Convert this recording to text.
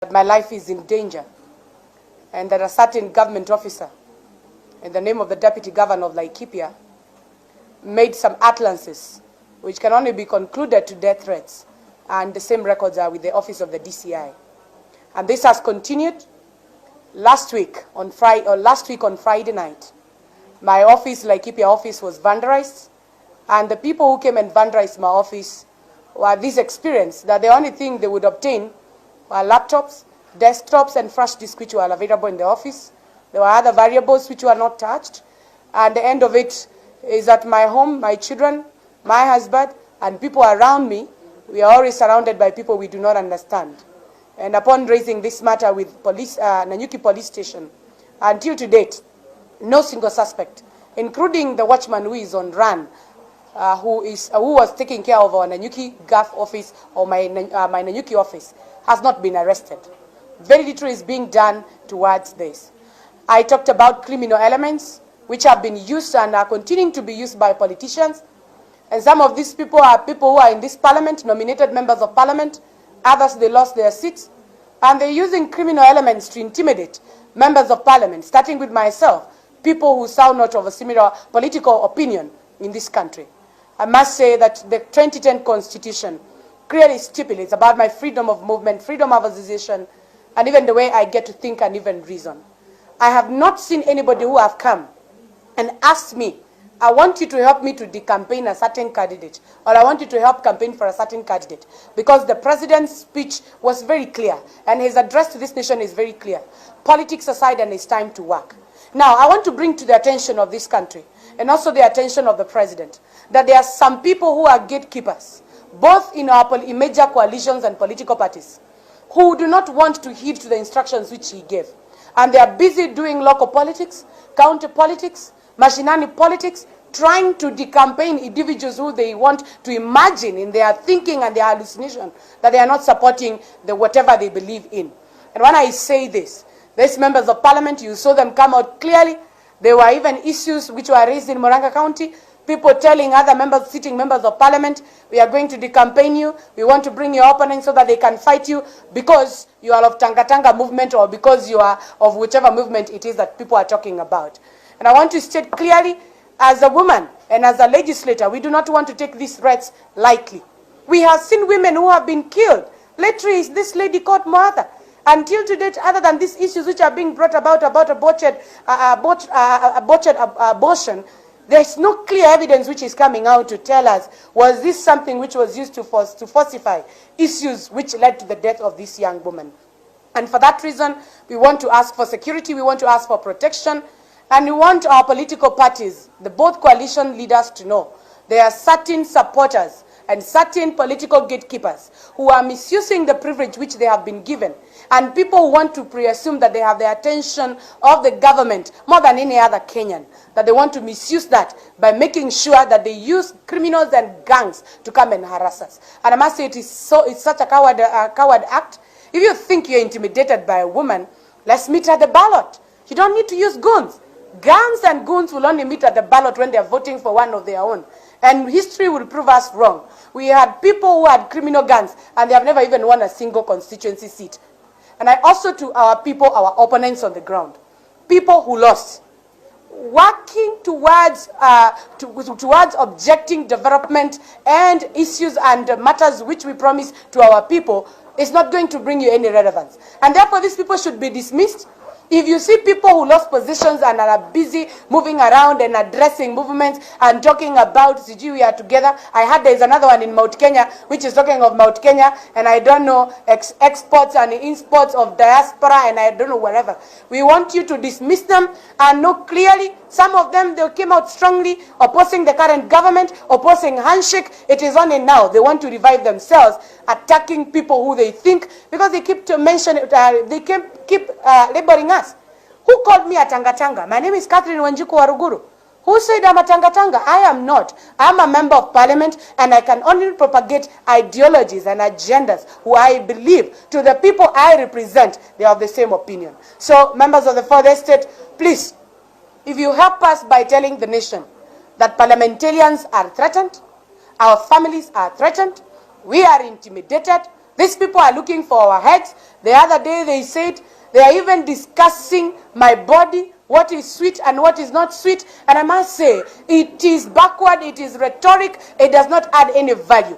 that my life is in danger and that a certain government officer, in the name of the Deputy Governor of Laikipia, made some utterances which can only be concluded to death threats, and the same records are with the office of the DCI. And this has continued. Last week on Friday night, my office, Laikipia office, was vandalized, and the people who came and vandalized my office were this experience that the only thing they would obtain were laptops, desktops, and flash disks which were available in the office. There were other variables which were not touched. And the end of it is that my home, my children, my husband, and people around me, we are always surrounded by people we do not understand. And upon raising this matter with police, Nanyuki police station, until to date, no single suspect, including the watchman who is on run, who was taking care of our Nanyuki GAF office or my Nanyuki office, has not been arrested. Very little is being done towards this. I talked about criminal elements which have been used and are continuing to be used by politicians. And some of these people are people who are in this parliament, nominated members of parliament. Others, they lost their seats. And they're using criminal elements to intimidate members of parliament, starting with myself, people who sound not of a similar political opinion in this country. I must say that the 2010 Constitution clearly stipulates about my freedom of movement, freedom of association, and even the way I get to think and even reason. I have not seen anybody who have come and asked me, I want you to help me to de-campaign a certain candidate, or I want you to help campaign for a certain candidate, because the president's speech was very clear, and his address to this nation is very clear. Politics aside, and it's time to work. Now, I want to bring to the attention of this country, and also the attention of the president, that there are some people who are gatekeepers, both in our major coalitions and political parties, who do not want to heed to the instructions which he gave. And they are busy doing local politics, county politics, machinani politics, trying to de-campaign individuals who they want to imagine in their thinking and their hallucination that they are not supporting whatever they believe in. And when I say this, these members of parliament, you saw them come out clearly. There were even issues which were raised in Murang'a County, people telling other members, sitting members of parliament, we are going to de-campaign you, we want to bring your opponents so that they can fight you because you are of Tanga Tanga movement, or because you are of whichever movement it is that people are talking about. And I want to state clearly, as a woman and as a legislator, we do not want to take these threats lightly. We have seen women who have been killed. Lately, is this lady called Martha. Until to date, other than these issues which are being brought about abortion, there is no clear evidence which is coming out to tell us, was this something which was used to falsify issues which led to the death of this young woman. And for that reason, we want to ask for security, we want to ask for protection, and we want our political parties, the both coalition leaders, to know there are certain supporters and certain political gatekeepers who are misusing the privilege which they have been given, and people who want to presume that they have the attention of the government more than any other Kenyan, that they want to misuse that by making sure that they use criminals and gangs to come and harass us. And I must say, it's such a coward act. If you think you're intimidated by a woman, let's meet at the ballot. You don't need to use guns. Gangs and goons will only meet at the ballot when they're voting for one of their own. And history will prove us wrong. We had people who had criminal gangs, and they have never even won a single constituency seat. And I also, to our people, our opponents on the ground, people who lost, working towards objecting development and issues and matters which we promise to our people is not going to bring you any relevance. And therefore, these people should be dismissed. If you see people who lost positions and are busy moving around and addressing movements and talking about CG, we are together. I heard there is another one in Mount Kenya, which is talking of Mount Kenya, and I don't know, exports and imports of diaspora, and I don't know wherever. We want you to dismiss them and know clearly. Some of them, they came out strongly opposing the current government, opposing handshake. It is only now they want to revive themselves, attacking people who they think, because they keep to mention, they keep labeling us. Who called me a Tanga Tanga? My name is Cate Waruguru. Who said I'm a Tanga Tanga? I am not. I'm a member of parliament, and I can only propagate ideologies and agendas who I believe to the people I represent, they are of the same opinion. So, members of the fourth estate, please, if you help us by telling the nation that parliamentarians are threatened, our families are threatened, we are intimidated, These people are looking for our heads. The other day they said they are even discussing my body, what is sweet and what is not sweet. And I must say, it is backward, it is rhetoric, it does not add any value.